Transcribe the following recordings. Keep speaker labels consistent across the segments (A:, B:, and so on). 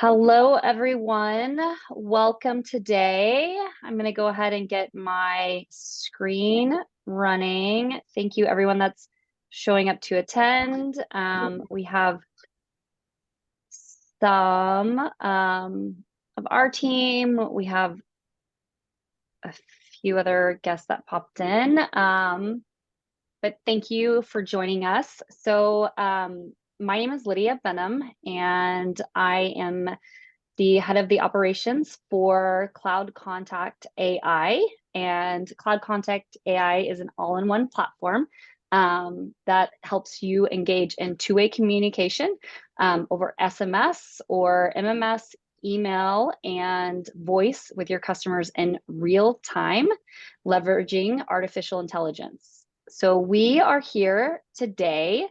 A: Hello, everyone. Welcome today. I'm going to go ahead and get my screen running. Thank you, everyone that's showing up to attend. We have some of our team. We have a few other guests that popped in. But thank you for joining us. My name is Lydia Benham, and I am the head of the operations for Cloud Contact AI. And Cloud Contact AI is an all-in-one platform that helps you engage in two-way communication over SMS or MMS, email, and voice with your customers in real time, leveraging artificial intelligence. So we are here today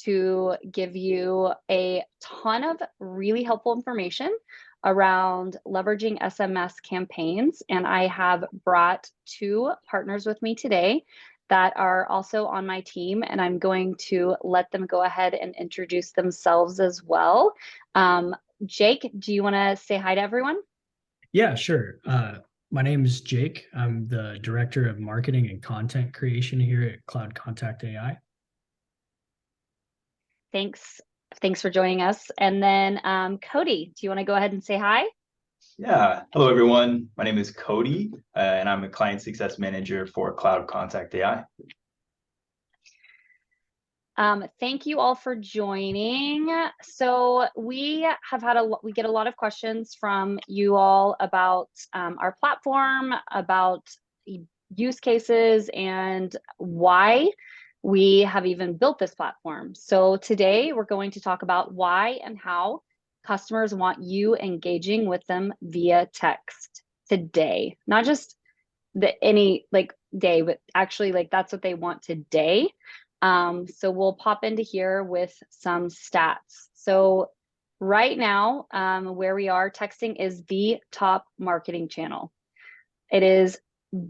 A: to give you a ton of really helpful information around leveraging SMS campaigns. And I have brought two partners with me today that are also on my team, and I'm going to let them go ahead and introduce themselves as well. Jake, do you want to say hi to everyone?
B: Yeah, sure. My name is Jake. I'm the Director of Marketing and Content Creation here at Cloud Contact AI.
A: Thanks for joining us. And then Cody, do you want to go ahead and say hi?
C: Yeah. Hello, everyone. My name is Cody, and I'm a client success manager for Cloud Contact AI.
A: Thank you all for joining. So we get a lot of questions from you all about our platform, about use cases, and why we have even built this platform. So today we're going to talk about why and how customers want you engaging with them via text today. Not just any day, but actually that's what they want today. So we'll pop into here with some stats. So right now, where we are, texting is the top marketing channel. It is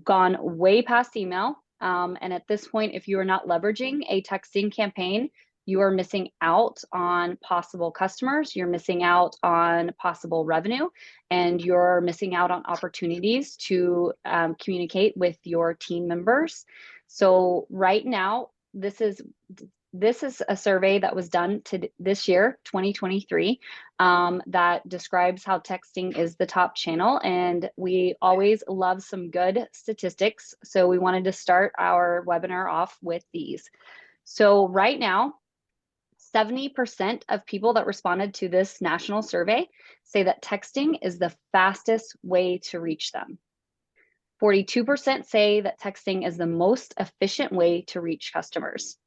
A: gone way past email. And at this point, if you are not leveraging a texting campaign, you are missing out on possible customers, you're missing out on possible revenue, and you're missing out on opportunities to communicate with your team members. So right now, this is a survey that was done this year, 2023, that describes how texting is the top channel. And we always love some good statistics. So we wanted to start our webinar off with these. So right now, 70% of people that responded to this national survey say that texting is the fastest way to reach them. 42% say that texting is the most efficient way to reach customers.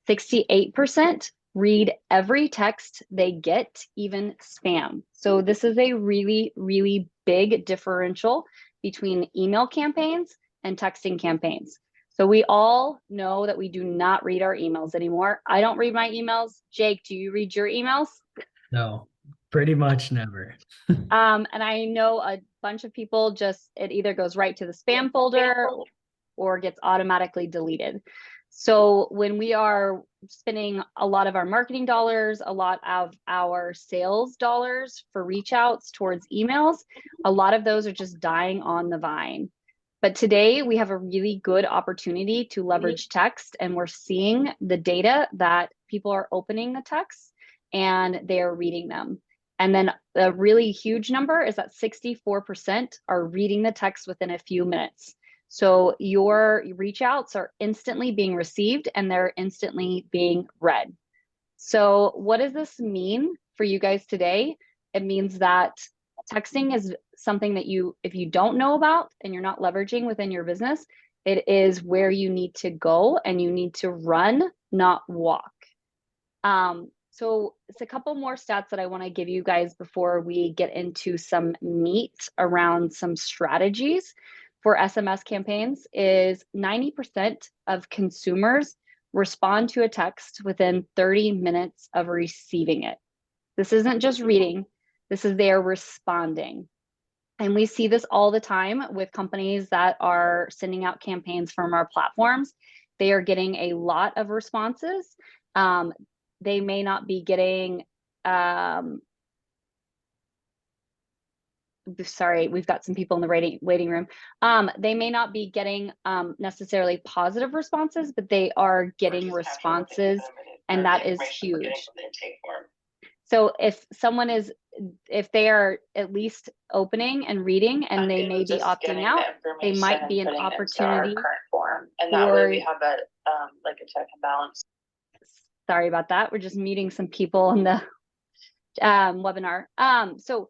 A: 68% read every text they get, even spam. So this is a really, really big differential between email campaigns and texting campaigns. So we all know that we do not read our emails anymore. I don't read my emails. Jake, do you read your emails?
B: No, pretty much never.
A: And I know a bunch of people it either goes right to the spam folder or gets automatically deleted. So when we are spending a lot of our marketing dollars, a lot of our sales dollars for reach outs towards emails, a lot of those are just dying on the vine. But today we have a really good opportunity to leverage text, and we're seeing the data that people are opening the texts and they are reading them. And then a really huge number is that 64% are reading the text within a few minutes. So your reach outs are instantly being received and they're instantly being read. So what does this mean for you guys today? It means that texting is something that if you don't know about and you're not leveraging within your business, it is where you need to go and you need to run, not walk. So it's a couple more stats that I want to give you guys before we get into some meat around some strategies for SMS campaigns. Is 90% of consumers respond to a text within 30 minutes of receiving it. This isn't just reading, this is they're responding. And we see this all the time with companies that are sending out campaigns from our platforms. They are getting a lot of responses. They may not be getting sorry, we've got some people in the waiting room. They may not be getting necessarily positive responses, but they are getting responses, and that is huge. So if someone is, if they are at least opening and reading and they may be opting out, they might be an opportunity
D: form, and that way we have a like a check and balance.
A: Sorry about that. We're just meeting some people in the webinar. So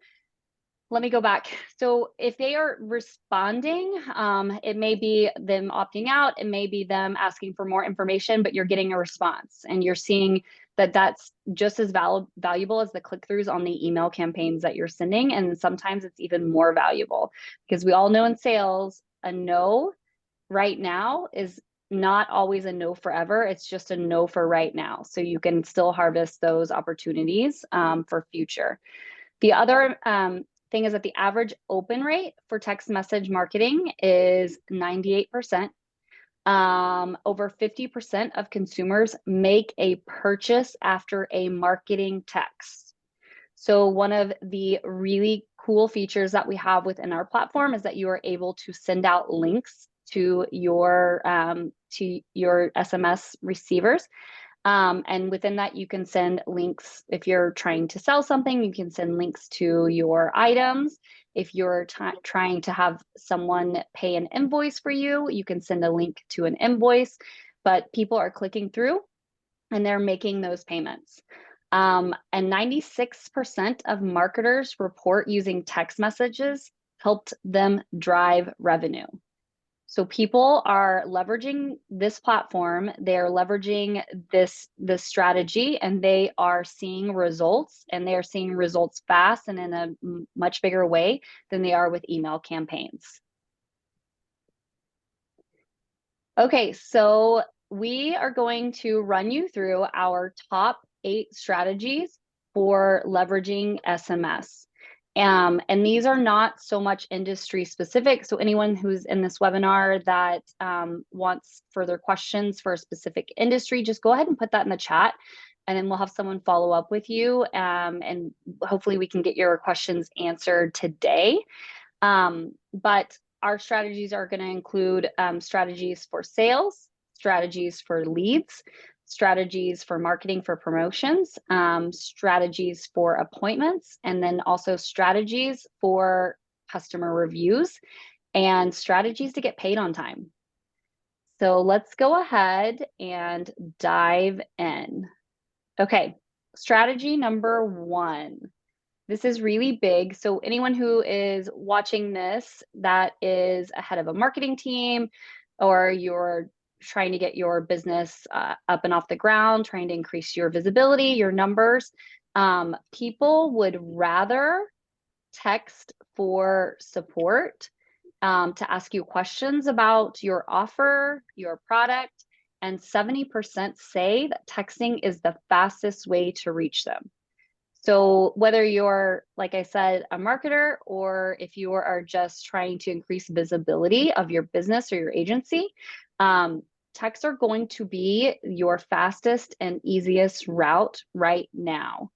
A: let me go back. So if they are responding, it may be them opting out, it may be them asking for more information, but you're getting a response and you're seeing that that's just as valuable as the click-throughs on the email campaigns that you're sending. And sometimes it's even more valuable, because we all know in sales, a no right now is not always a no forever. It's just a no for right now. So you can still harvest those opportunities for future. The other thing is that the average open rate for text message marketing is 98%. Over 50% of consumers make a purchase after a marketing text. So one of the really cool features that we have within our platform is that you are able to send out links to your SMS receivers. And within that, you can send links. If you're trying to sell something, you can send links to your items. If you're trying to have someone pay an invoice for you, you can send a link to an invoice. But people are clicking through and they're making those payments. And 96% of marketers report using text messages helped them drive revenue. So people are leveraging this platform, they're leveraging this strategy, and they are seeing results, and they are seeing results fast and in a much bigger way than they are with email campaigns. Okay, so we are going to run you through our top 8 strategies for leveraging SMS. And these are not so much industry specific. So anyone who's in this webinar that wants further questions for a specific industry, just go ahead and put that in the chat, and then we'll have someone follow up with you. And hopefully we can get your questions answered today. But our strategies are going to include strategies for sales, strategies for leads, strategies for marketing for promotions, strategies for appointments, and then also strategies for customer reviews and strategies to get paid on time. So let's go ahead and dive in. Okay, strategy number 1. This is really big. So anyone who is watching this that is ahead of a marketing team, or you're trying to get your business up and off the ground, trying to increase your visibility, your numbers, people would rather text for support to ask you questions about your offer, your product, and 70% say that texting is the fastest way to reach them. So whether you're, like I said, a marketer, or if you are just trying to increase visibility of your business or your agency, texts are going to be your fastest and easiest route right now.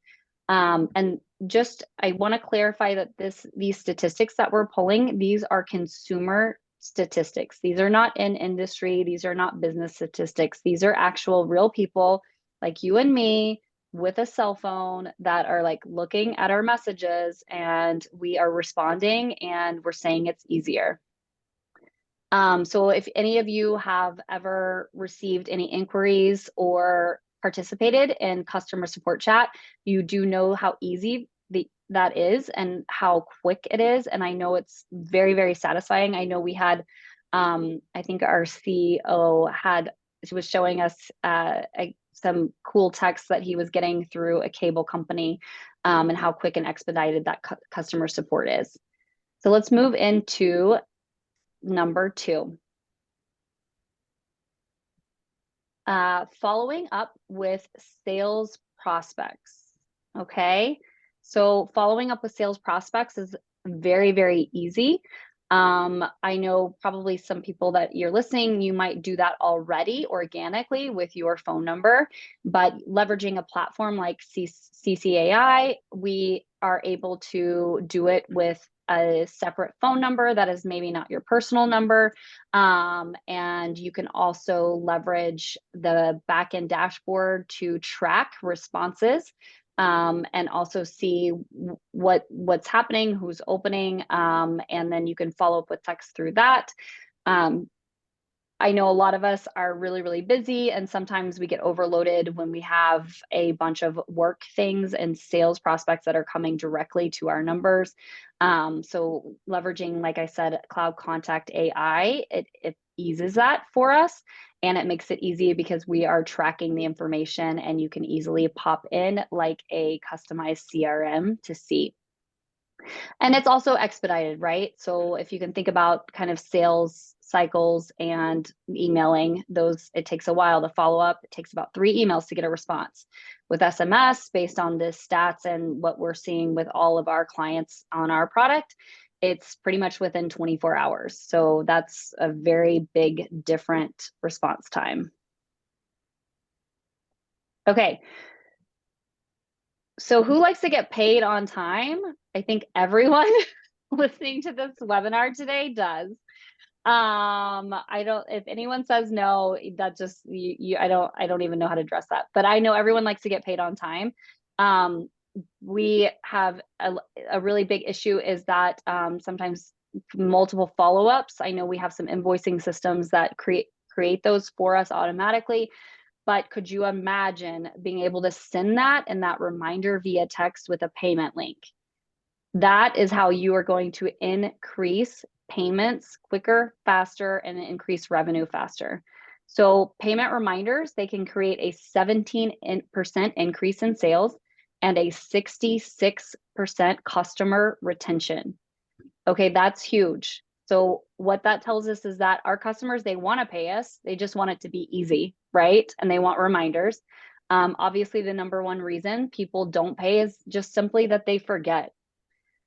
A: And just, I want to clarify that these statistics that we're pulling, these are consumer statistics. These are not in industry. These are not business statistics. These are actual real people like you and me with a cell phone that are like looking at our messages, and we are responding and we're saying it's easier. So if any of you have ever received any inquiries or participated in customer support chat, you do know how easy that is and how quick it is. And I know it's very, very satisfying. I know we had, I think our CEO was showing us some cool texts that he was getting through a cable company, and how quick and expedited that customer support is. So let's move into number 2. Following up with sales prospects. Okay, so following up with sales prospects is very, very easy. I know probably some people that you're listening, you might do that already organically with your phone number, but leveraging a platform like CCAI, we are able to do it with a separate phone number that is maybe not your personal number. And you can also leverage the backend dashboard to track responses, and also see what's happening, who's opening, and then you can follow up with text through that. I know a lot of us are really, really busy, and sometimes we get overloaded when we have a bunch of work things and sales prospects that are coming directly to our numbers. So leveraging, like I said, Cloud Contact AI, it eases that for us, and it makes it easy because we are tracking the information, and you can easily pop in like a customized CRM to see. And it's also expedited, right? So if you can think about kind of sales cycles and emailing those, it takes a while to follow up. It takes about 3 emails to get a response. With SMS, based on the stats and what we're seeing with all of our clients on our product, it's pretty much within 24 hours. So that's a very big different response time. Okay. So who likes to get paid on time? I think everyone listening to this webinar today does. I don't, if anyone says no, that just, I don't even know how to address that, but I know everyone likes to get paid on time. We have a really big issue is that sometimes multiple follow-ups. I know we have some invoicing systems that create those for us automatically. But could you imagine being able to send that and that reminder via text with a payment link? That is how you are going to increase payments quicker, faster, and increase revenue faster. So payment reminders, they can create a 17% increase in sales and a 66% customer retention. Okay, that's huge. So what that tells us is that our customers, they want to pay us. They just want it to be easy, right? And they want reminders. Obviously, the number one reason people don't pay is just simply that they forget.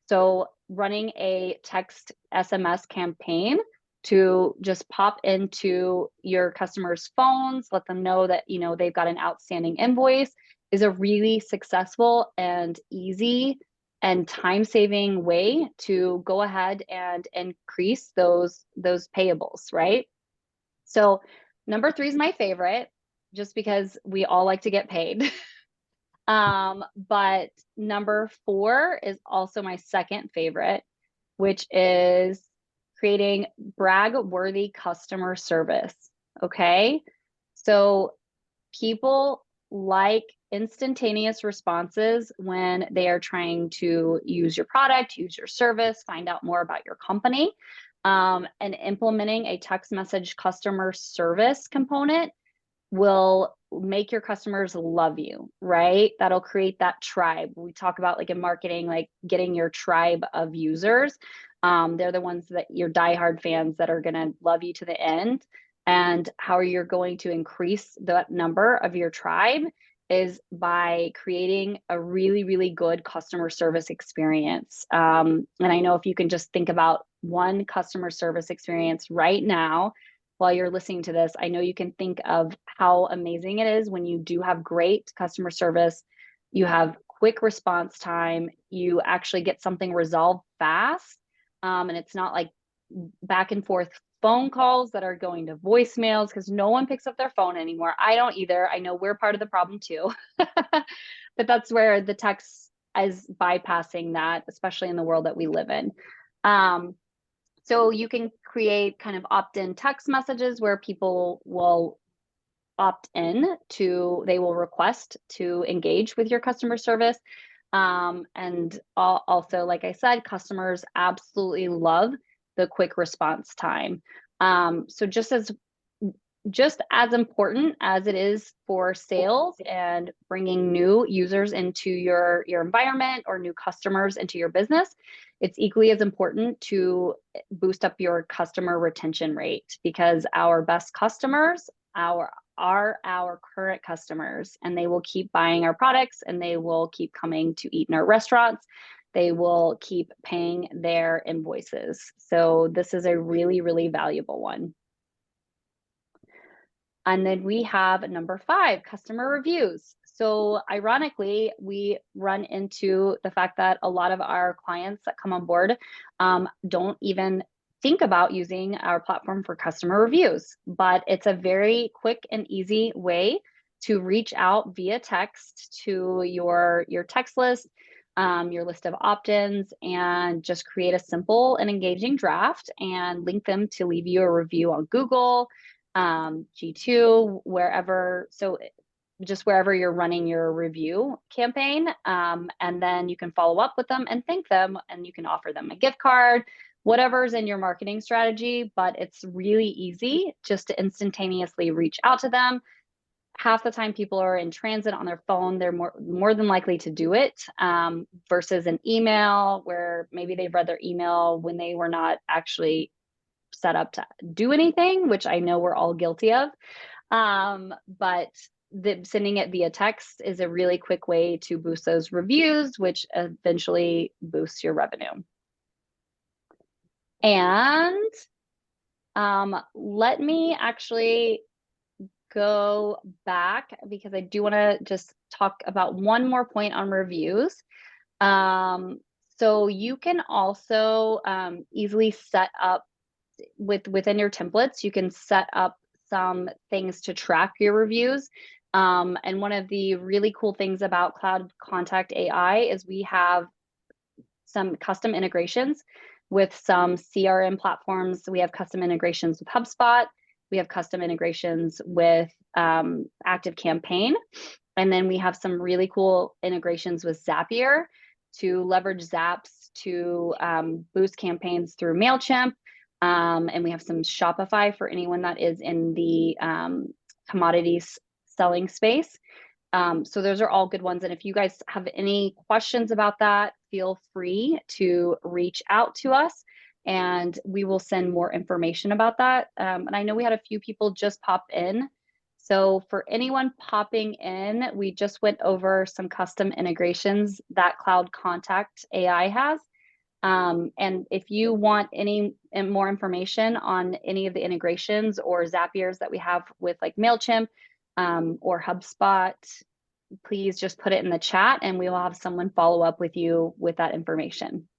A: So running a text SMS campaign to just pop into your customers' phones, let them know that, you know, they've got an outstanding invoice is a really successful and easy and time-saving way to go ahead and increase those payables, right? So number 3 is my favorite, just because we all like to get paid. But number 4 is also my second favorite, which is creating brag-worthy customer service. Okay, so people like instantaneous responses when they are trying to use your product, use your service, find out more about your company. And implementing a text message customer service component will make your customers love you, right? That'll create that tribe. We talk about, like in marketing, like getting your tribe of users. They're the ones that your diehard fans that are going to love you to the end. And how you're going to increase the number of your tribe is by creating a really, really good customer service experience. And I know if you can just think about one customer service experience right now, while you're listening to this, I know you can think of how amazing it is when you do have great customer service, you have quick response time, you actually get something resolved fast, and it's not like back and forth phone calls that are going to voicemails because no one picks up their phone anymore. I don't either. I know we're part of the problem too. But that's where the text is bypassing that, especially in the world that we live in. So you can create kind of opt-in text messages where people will opt in to, they will request to engage with your customer service. And also, like I said, customers absolutely love the quick response time. So just as important as it is for sales and bringing new users into your environment or new customers into your business, it's equally as important to boost up your customer retention rate, because our best customers are our current customers, and they will keep buying our products, and they will keep coming to eat in our restaurants. They will keep paying their invoices. So this is a really, really valuable one. And then we have number 5, customer reviews. So ironically, we run into the fact that a lot of our clients that come on board don't even think about using our platform for customer reviews, but it's a very quick and easy way to reach out via text to your text list, your list of opt-ins, and just create a simple and engaging draft and link them to leave you a review on Google, G2, wherever. So just wherever you're running your review campaign. And then you can follow up with them and thank them, and you can offer them a gift card, whatever's in your marketing strategy. But it's really easy just to instantaneously reach out to them. Half the time people are in transit on their phone, they're more than likely to do it, versus an email where maybe they've read their email when they were not actually set up to do anything, which I know we're all guilty of. But sending it via text is a really quick way to boost those reviews, which eventually boosts your revenue. And let me actually go back because I do want to just talk about one more point on reviews. So you can also easily set up within your templates, you can set up some things to track your reviews. And one of the really cool things about Cloud Contact AI is we have some custom integrations with some CRM platforms. We have custom integrations with HubSpot. We have custom integrations with ActiveCampaign. And then we have some really cool integrations with Zapier to leverage Zaps to boost campaigns through MailChimp. And we have some Shopify for anyone that is in the commodities selling space. So those are all good ones. And if you guys have any questions about that, feel free to reach out to us and we will send more information about that. And I know we had a few people just pop in. So for anyone popping in, we just went over some custom integrations that Cloud Contact AI has. And if you want any more information on any of the integrations or Zapiers that we have with like MailChimp or HubSpot, please just put it in the chat and we will have someone follow up with you with that information.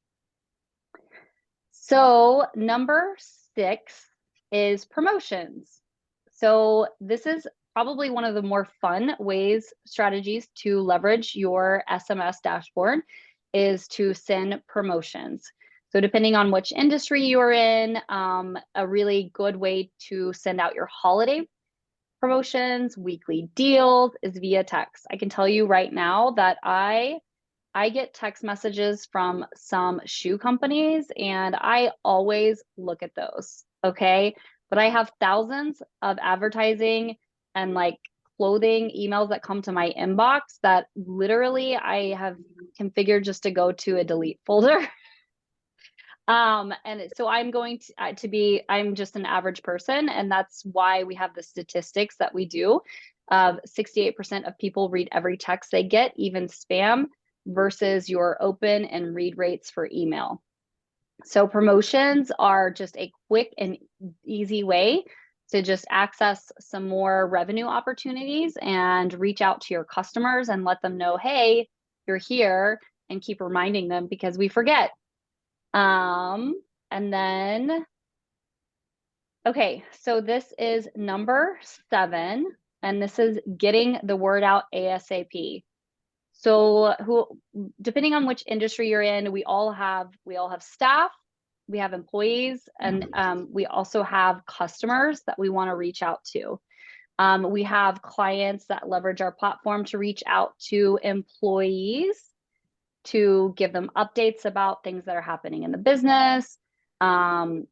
A: So number 6 is promotions. So this is probably one of the more fun strategies to leverage your SMS dashboard is to send promotions. So depending on which industry you're in, a really good way to send out your holiday promotions, weekly deals is via text. I can tell you right now that I get text messages from some shoe companies and I always look at those, okay? But I have thousands of advertising and like clothing emails that come to my inbox that literally I have configured just to go to a delete folder. And so I'm going I'm just an average person, and that's why we have the statistics that we do. 68% of people read every text they get, even spam, versus your open and read rates for email. So promotions are just a quick and easy way to just access some more revenue opportunities and reach out to your customers and let them know, hey, you're here, and keep reminding them because we forget. And then, okay, so this is number 7, and this is getting the word out ASAP. So depending on which industry you're in, we all have staff, we have employees, and we also have customers that we want to reach out to. We have clients that leverage our platform to reach out to employees to give them updates about things that are happening in the business, asking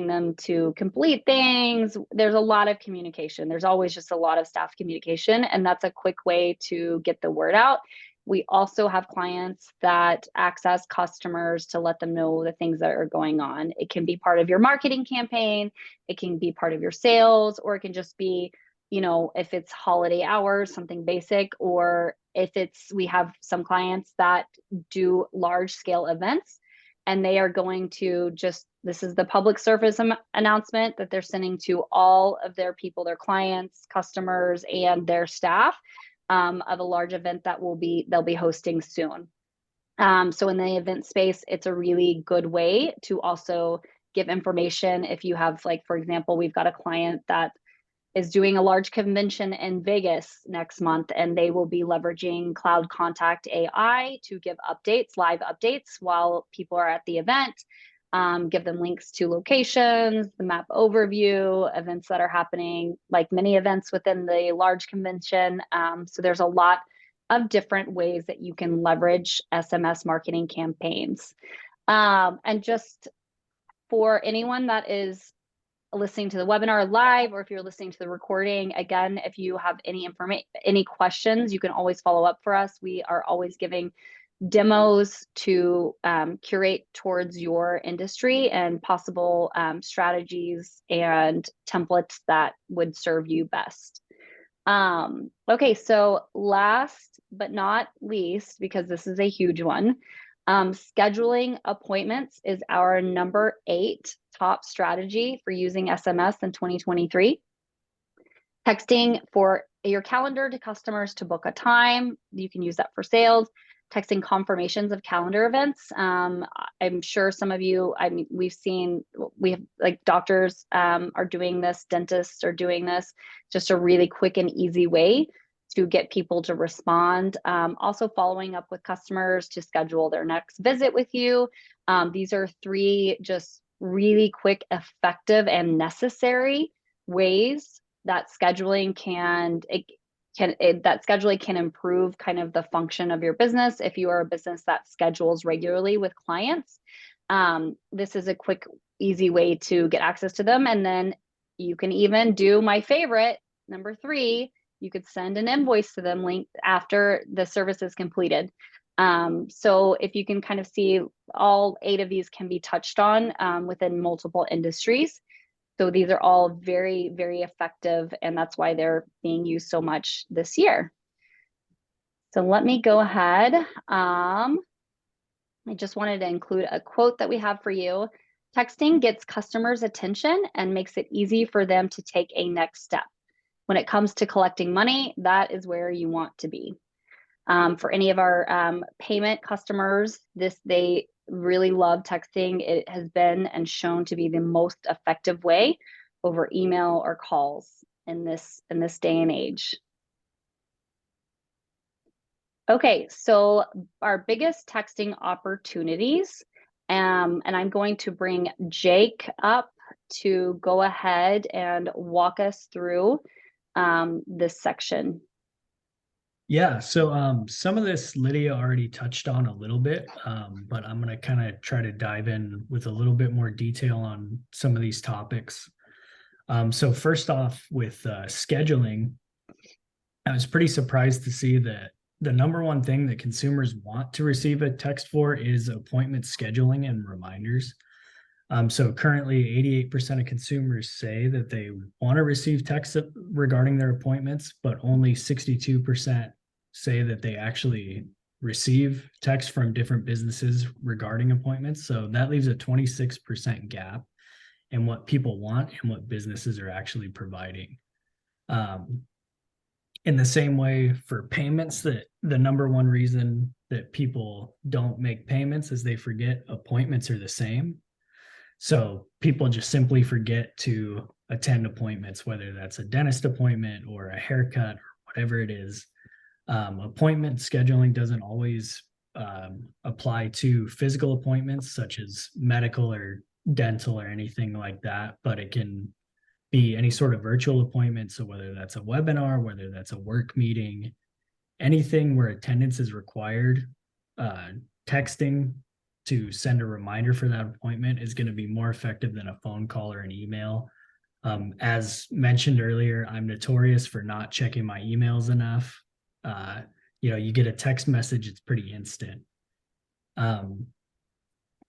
A: them to complete things. There's a lot of communication. There's always just a lot of staff communication, and that's a quick way to get the word out. We also have clients that access customers to let them know the things that are going on. It can be part of your marketing campaign, it can be part of your sales, or it can just be, if it's holiday hours, something basic, or if we have some clients that do large scale events and they are going to this is the public service announcement that they're sending to all of their people, their clients, customers, and their staff. of a large event that they'll be hosting soon. So in the event space, it's a really good way to also give information. If you have, like, for example, we've got a client that is doing a large convention in Vegas next month, and they will be leveraging Cloud Contact AI to give updates, live updates while people are at the event. Give them links to locations, the map overview, events that are happening, like mini events within the large convention. So there's a lot of different ways that you can leverage SMS marketing campaigns. And just for anyone that is listening to the webinar live, or if you're listening to the recording, again, if you have any questions, you can always follow up for us. We are always giving demos to curate towards your industry and possible strategies and templates that would serve you best. Okay, so last but not least, because this is a huge one, scheduling appointments is our number 8 top strategy for using SMS in 2023. Texting for your calendar to customers to book a time. You can use that for sales. Texting confirmations of calendar events. I'm sure some of you, I mean, we have, like, doctors are doing this, dentists are doing this, just a really quick and easy way to get people to respond. Also following up with customers to schedule their next visit with you. These are 3 just really quick, effective, and necessary ways that scheduling can improve kind of the function of your business. If you are a business that schedules regularly with clients, this is a quick, easy way to get access to them. And then you can even do my favorite, number 3, you could send an invoice to them linked after the service is completed. So if you can kind of see, all 8 of these can be touched on within multiple industries. So these are all very, very effective, and that's why they're being used so much this year. So let me go ahead. I just wanted to include a quote that we have for you. Texting gets customers' attention and makes it easy for them to take a next step. When it comes to collecting money, that is where you want to be. For any of our payment customers, they really love texting. It has been and shown to be the most effective way over email or calls in this day and age. Okay, so our biggest texting opportunities, and I'm going to bring Jake up to go ahead and walk us through this section.
B: Yeah, so some of this Lydia already touched on a little bit, but I'm going to kind of try to dive in with a little bit more detail on some of these topics. So first off, with scheduling, I was pretty surprised to see that the number one thing that consumers want to receive a text for is appointment scheduling and reminders. So currently 88% of consumers say that they want to receive texts regarding their appointments, but only 62% say that they actually receive texts from different businesses regarding appointments. So that leaves a 26% gap in what people want and what businesses are actually providing. In the same way for payments, that the number one reason that people don't make payments is they forget appointments are the same. So people just simply forget to attend appointments, whether that's a dentist appointment or a haircut or whatever it is. Appointment scheduling doesn't always apply to physical appointments such as medical or dental or anything like that, but it can be any sort of virtual appointment. So whether that's a webinar, whether that's a work meeting, anything where attendance is required, texting to send a reminder for that appointment is going to be more effective than a phone call or an email. As mentioned earlier, I'm notorious for not checking my emails enough. You get a text message, it's pretty instant. And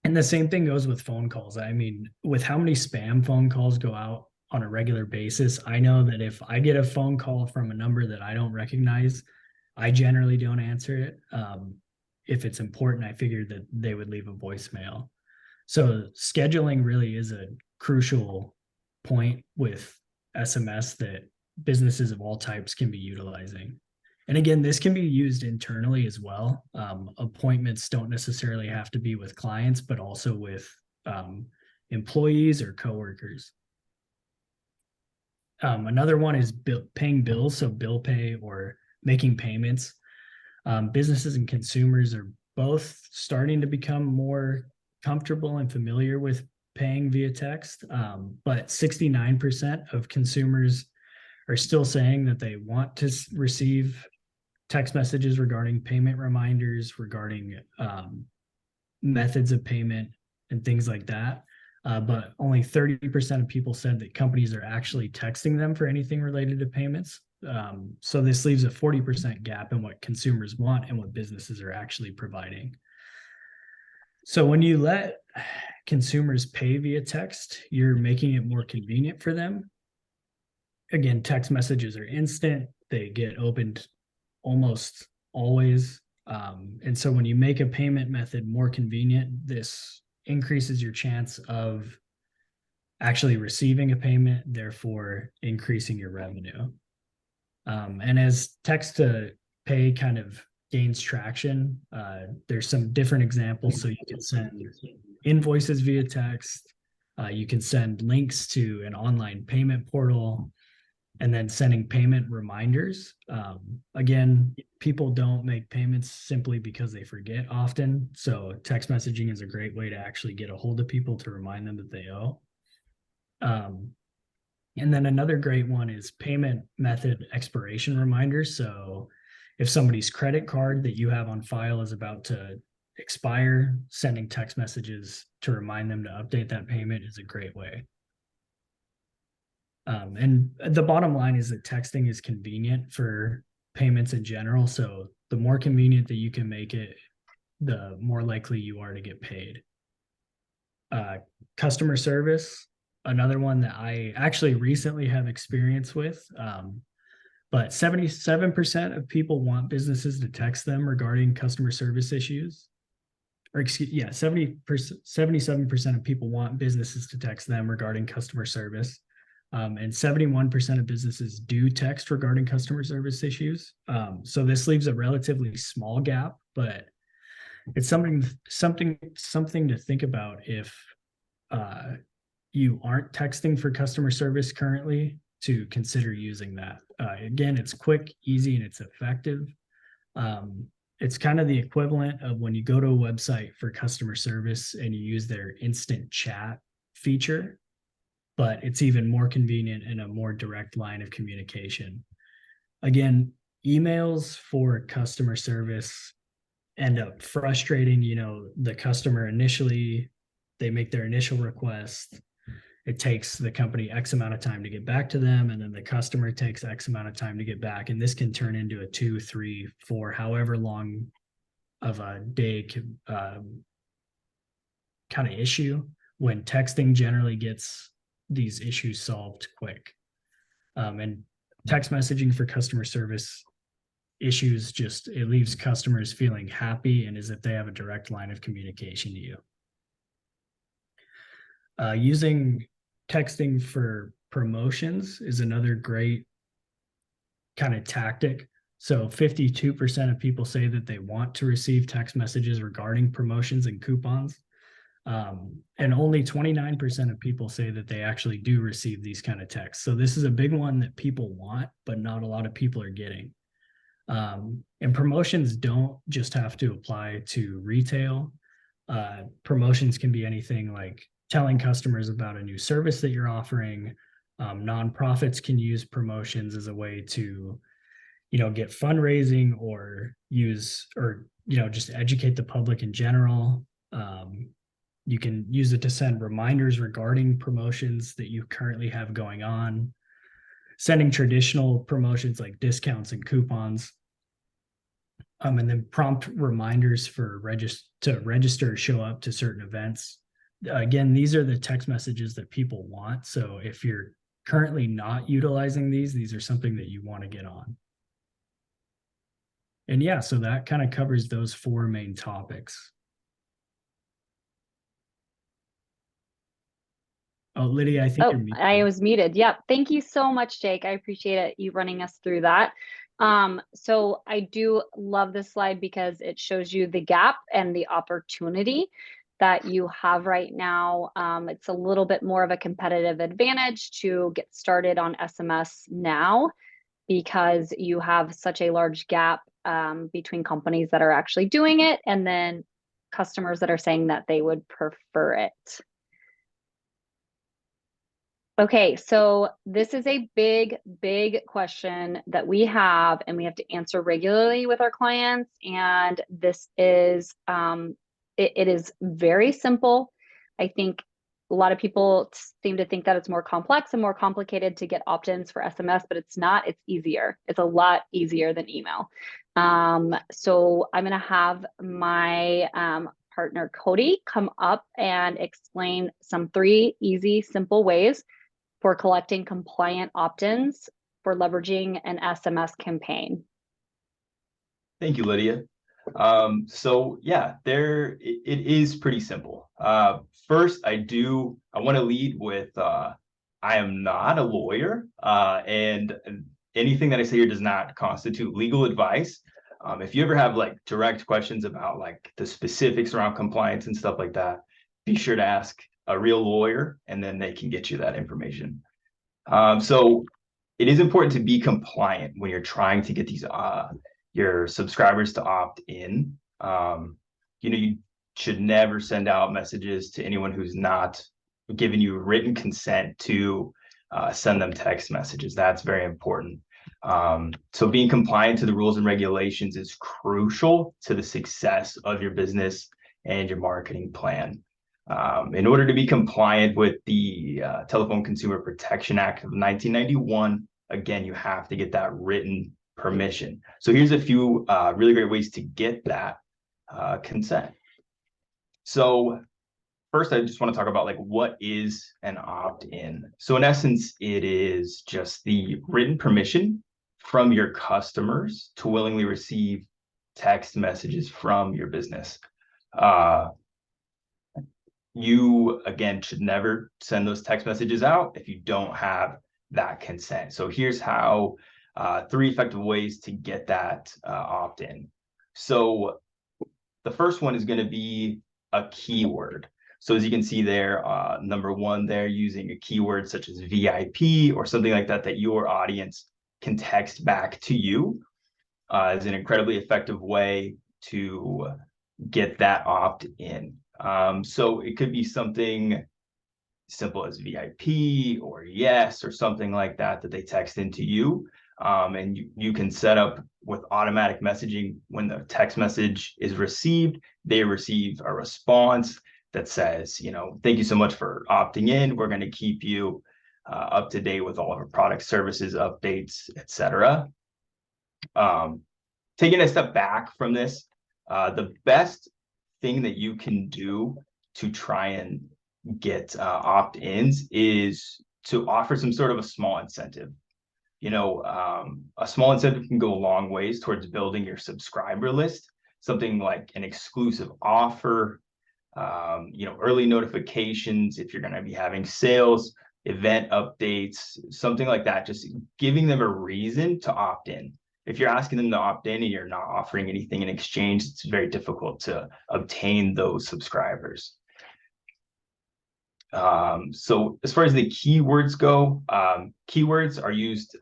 B: the same thing goes with phone calls. I mean, with how many spam phone calls go out on a regular basis, I know that if I get a phone call from a number that I don't recognize, I generally don't answer it. If it's important, I figured that they would leave a voicemail. So scheduling really is a crucial point with SMS that businesses of all types can be utilizing. And again, this can be used internally as well. Appointments don't necessarily have to be with clients, but also with employees or coworkers. Another one is paying bills, so bill pay or making payments. Businesses and consumers are both starting to become more comfortable and familiar with paying via text, but 69% of consumers are still saying that they want to receive text messages regarding payment reminders, regarding methods of payment and things like that. But only 30% of people said that companies are actually texting them for anything related to payments. So this leaves a 40% gap in what consumers want and what businesses are actually providing. So when you let consumers pay via text, you're making it more convenient for them. Again, text messages are instant. They get opened almost always. And so when you make a payment method more convenient, this increases your chance of actually receiving a payment, therefore increasing your revenue. And as text to pay kind of gains traction, there's some different examples. So you can send invoices via text. You can send links to an online payment portal, and then sending payment reminders. Again, people don't make payments simply because they forget often. So text messaging is a great way to actually get a hold of people to remind them that they owe. And then another great one is payment method expiration reminders. So if somebody's credit card that you have on file is about to expire, sending text messages to remind them to update that payment is a great way. And the bottom line is that texting is convenient for payments in general. So the more convenient that you can make it, the more likely you are to get paid. Customer service, another one that I actually recently have experience with. But 77% of people want businesses to text them regarding customer service issues. Or 77% of people want businesses to text them regarding customer service. And 71% of businesses do text regarding customer service issues. So this leaves a relatively small gap, but it's something to think about if you aren't texting for customer service currently, to consider using that. Again, it's quick, easy, and it's effective. It's kind of the equivalent of when you go to a website for customer service and you use their instant chat feature, but it's even more convenient and a more direct line of communication. Again, emails for customer service end up frustrating, the customer initially, they make their initial request. It takes the company X amount of time to get back to them, and then the customer takes X amount of time to get back. And this can turn into a 2, 3, 4, however long of a day kind of issue, when texting generally gets these issues solved quick. And text messaging for customer service issues, it leaves customers feeling happy and as if they have a direct line of communication to you. Using texting for promotions is another great kind of tactic. So 52% of people say that they want to receive text messages regarding promotions and coupons. And only 29% of people say that they actually do receive these kind of texts. So this is a big one that people want, but not a lot of people are getting. And promotions don't just have to apply to retail. Promotions can be anything like telling customers about a new service that you're offering. Nonprofits can use promotions as a way to, get fundraising or just educate the public in general. You can use it to send reminders regarding promotions that you currently have going on, sending traditional promotions like discounts and coupons, and then prompt reminders to register or show up to certain events. Again, these are the text messages that people want. So if you're currently not utilizing these are something that you want to get on. And yeah, so that kind of covers those 4 main topics. Oh, Lydia, I think you're muted.
A: I was muted. Yep. Thank you so much, Jake. I appreciate it, you running us through that. So I do love this slide because it shows you the gap and the opportunity that you have right now. It's a little bit more of a competitive advantage to get started on SMS now because you have such a large gap between companies that are actually doing it and then customers that are saying that they would prefer it. Okay, so this is a big, big question that we have and we have to answer regularly with our clients. And this is, it is very simple. I think a lot of people seem to think that it's more complex and more complicated to get opt-ins for SMS, but it's not, it's easier. It's a lot easier than email. So I'm gonna have my partner Cody come up and explain some 3 easy, simple ways for collecting compliant opt-ins for leveraging an SMS campaign.
C: Thank you, Lydia. So yeah, it is pretty simple. First, I want to lead with I am not a lawyer, and anything that I say here does not constitute legal advice. If you ever have like direct questions about like the specifics around compliance and stuff like that, be sure to ask a real lawyer, and then they can get you that information. So it is important to be compliant when you're trying to get these your subscribers to opt in. You should never send out messages to anyone who's not given you written consent to send them text messages. That's very important. So being compliant to the rules and regulations is crucial to the success of your business and your marketing plan. In order to be compliant with the Telephone Consumer Protection Act of 1991, again, you have to get that written permission. So here's a few really great ways to get that consent. So first, I just want to talk about like what is an opt-in. So in essence, it is just the written permission from your customers to willingly receive text messages from your business. You, again, should never send those text messages out if you don't have that consent. So here's how 3 effective ways to get that opt-in. So the first one is going to be a keyword. So as you can see there, number 1 there, using a keyword such as VIP or something like that, that your audience can text back to you is an incredibly effective way to get that opt-in. So it could be something simple as VIP or yes, or something like that, that they text into you. And you can set up with automatic messaging. When the text message is received, they receive a response that says, thank you so much for opting in. We're going to keep you up to date with all of our product services, updates, etc. Taking a step back from this, the best thing that you can do to try and get opt-ins is to offer some sort of a small incentive. A small incentive can go a long ways towards building your subscriber list. Something like an exclusive offer, early notifications if you're going to be having sales, event updates, something like that. Just giving them a reason to opt in. If you're asking them to opt in and you're not offering anything in exchange, it's very difficult to obtain those subscribers. So as far as the keywords go, keywords are used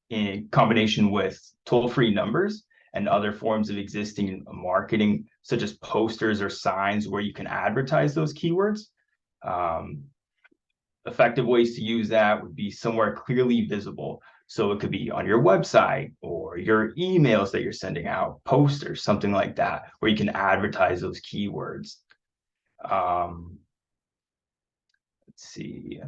C: in combination with toll-free numbers and other forms of existing marketing, such as posters or signs where you can advertise those keywords. Effective ways to use that would be somewhere clearly visible. So it could be on your website or your emails that you're sending out, posters, something like that, where you can advertise those keywords. Let's see.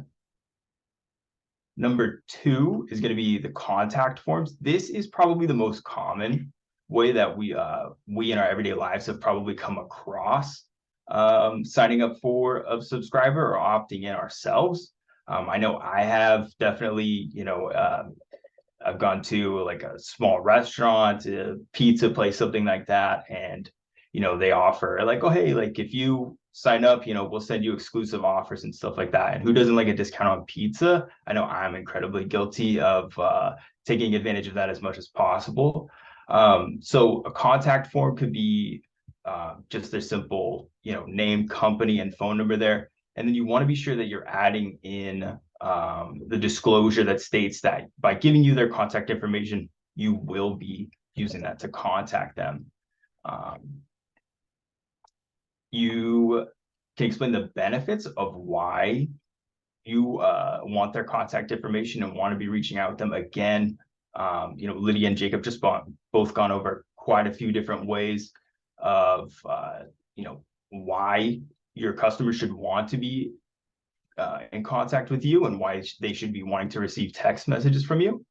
C: Number 2 is going to be the contact forms. This is probably the most common way that we in our everyday lives have probably come across signing up for a subscriber or opting in ourselves. I know I have definitely, I've gone to like a small restaurant, a pizza place, something like that, and they offer like, oh hey, like if you sign up, we'll send you exclusive offers and stuff like that. And who doesn't like a discount on pizza? I know I'm incredibly guilty of taking advantage of that as much as possible. So a contact form could be just their simple, name, company, and phone number there. And then you want to be sure that you're adding in the disclosure that states that by giving you their contact information, you will be using that to contact them. You can explain the benefits of why you want their contact information and want to be reaching out with them. Again, Lydia and Jacob just both gone over quite a few different ways of, why your customers should want to be in contact with you and why they should be wanting to receive text messages from you.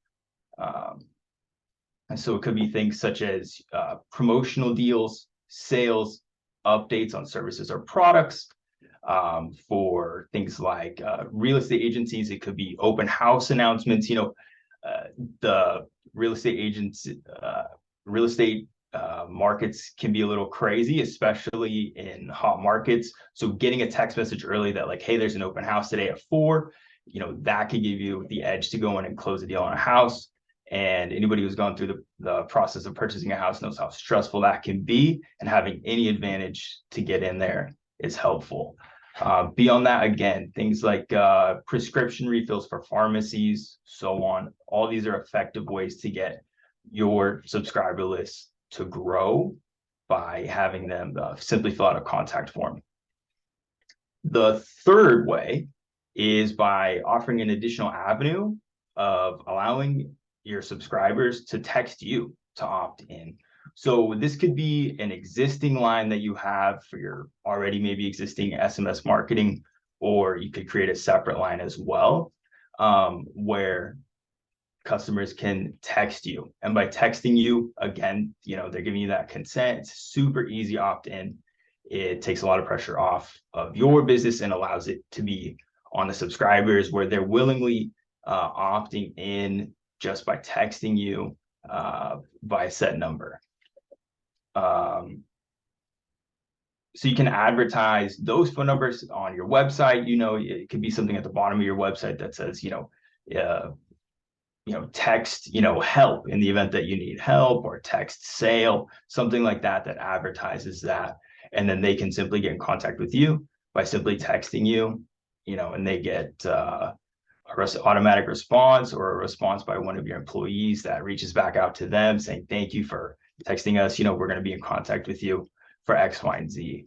C: And so it could be things such as promotional deals, sales, updates on services or products. For things like real estate agencies, it could be open house announcements. The real estate agents, real estate markets can be a little crazy, especially in hot markets. So getting a text message early that like, hey, there's an open house today at 4, that could give you the edge to go in and close a deal on a house. And anybody who's gone through the process of purchasing a house knows how stressful that can be, and having any advantage to get in there is helpful. Beyond that, again, things like prescription refills for pharmacies, so on. All these are effective ways to get your subscriber list to grow by having them simply fill out a contact form. The third way is by offering an additional avenue of allowing your subscribers to text you to opt in. So this could be an existing line that you have for your already maybe existing SMS marketing, or you could create a separate line as well, where customers can text you. And by texting you, again, they're giving you that consent. It's super easy opt-in. It takes a lot of pressure off of your business and allows it to be on the subscribers where they're willingly opting in just by texting you by a set number. So you can advertise those phone numbers on your website. It could be something at the bottom of your website that says, text, help in the event that you need help, or text sale, something like that, that advertises that. And then they can simply get in contact with you by simply texting you, and they get automatic response or a response by one of your employees that reaches back out to them saying, thank you for texting us. We're going to be in contact with you for X, Y, and Z.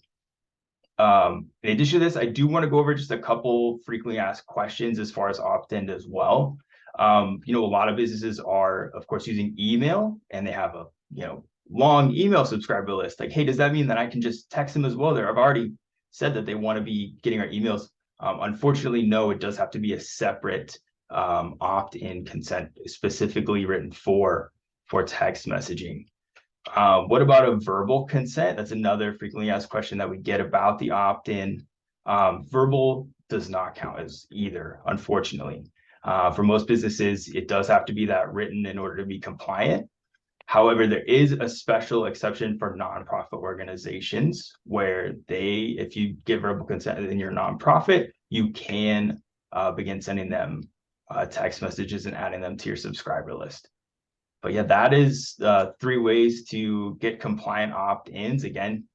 C: In addition to this, I do want to go over just a couple frequently asked questions as far as opt-in as well. A lot of businesses are, of course, using email, and they have a, long email subscriber list. Like, hey, does that mean that I can just text them as well? I've already said that they want to be getting our emails. Unfortunately, no, it does have to be a separate opt-in consent specifically written for text messaging. What about a verbal consent? That's another frequently asked question that we get about the opt-in. Verbal does not count as either, unfortunately. For most businesses, it does have to be that written in order to be compliant. However, there is a special exception for nonprofit organizations where if you give verbal consent in your nonprofit, you can begin sending them text messages and adding them to your subscriber list. But yeah, that is 3 ways to get compliant opt-ins. Again,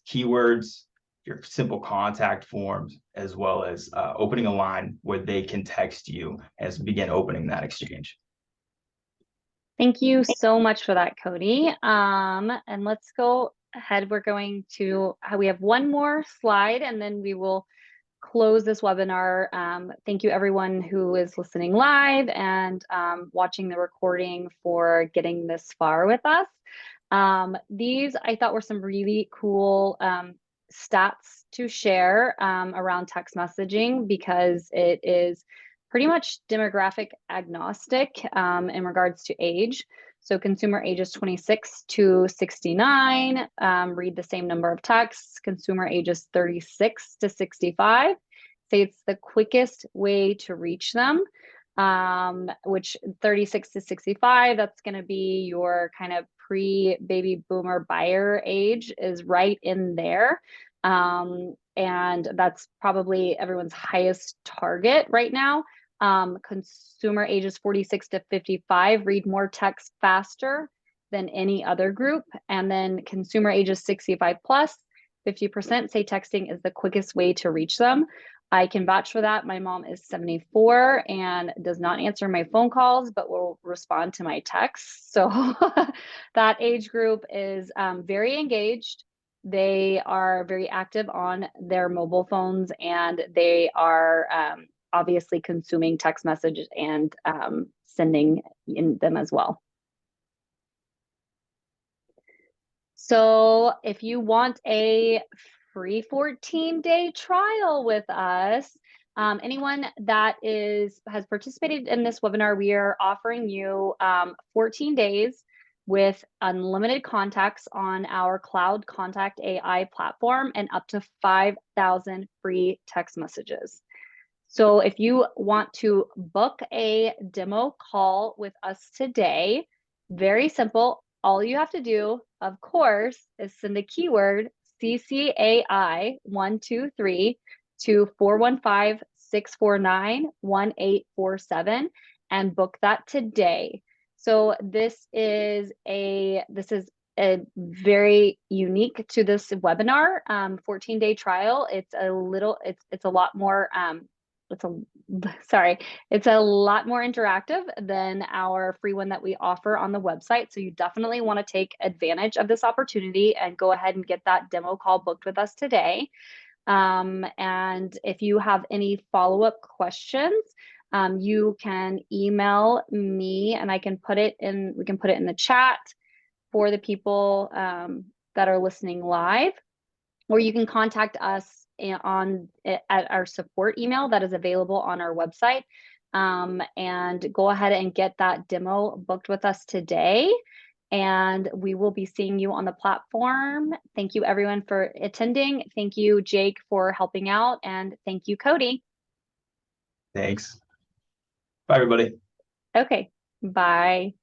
C: keywords, your simple contact forms, as well as opening a line where they can text you as begin opening that exchange.
A: Thank you so much for that, Cody. And let's go ahead. We have one more slide, and then we will close this webinar. Thank you everyone who is listening live and watching the recording for getting this far with us. These I thought were some really cool stats to share around text messaging, because it is pretty much demographic agnostic in regards to age. So consumer ages 26 to 69 read the same number of texts. Consumer ages 36 to 65 say it's the quickest way to reach them, which 36 to 65, that's going to be your kind of pre-baby boomer buyer age, is right in there. and that's probably everyone's highest target right now. Consumer ages 46 to 55 read more text faster than any other group. And then consumer ages 65 plus, 50% say texting is the quickest way to reach them. I can vouch for that. My mom is 74 and does not answer my phone calls, but will respond to my texts. So that age group is very engaged. They are very active on their mobile phones, and they are obviously consuming text messages and sending in them as well. So if you want a free 14-day trial with us, anyone that has participated in this webinar, we are offering you 14 days with unlimited contacts on our Cloud Contact AI platform and up to 5,000 free text messages. So if you want to book a demo call with us today, very simple. All you have to do, of course, is send a keyword CCAI123 to 415-649-1847 and book that today. So this is a very unique to this webinar 14-day trial. It's a lot more it's a lot more interactive than our free one that we offer on the website. So you definitely want to take advantage of this opportunity and go ahead and get that demo call booked with us today. And if you have any follow-up questions, you can email me and we can put it in the chat for the people that are listening live, or you can contact us at our support email that is available on our website, and go ahead and get that demo booked with us today. And we will be seeing you on the platform. Thank you everyone for attending. Thank you, Jake, for helping out. And thank you, Cody.
C: Thanks. Bye, everybody.
A: Okay, bye.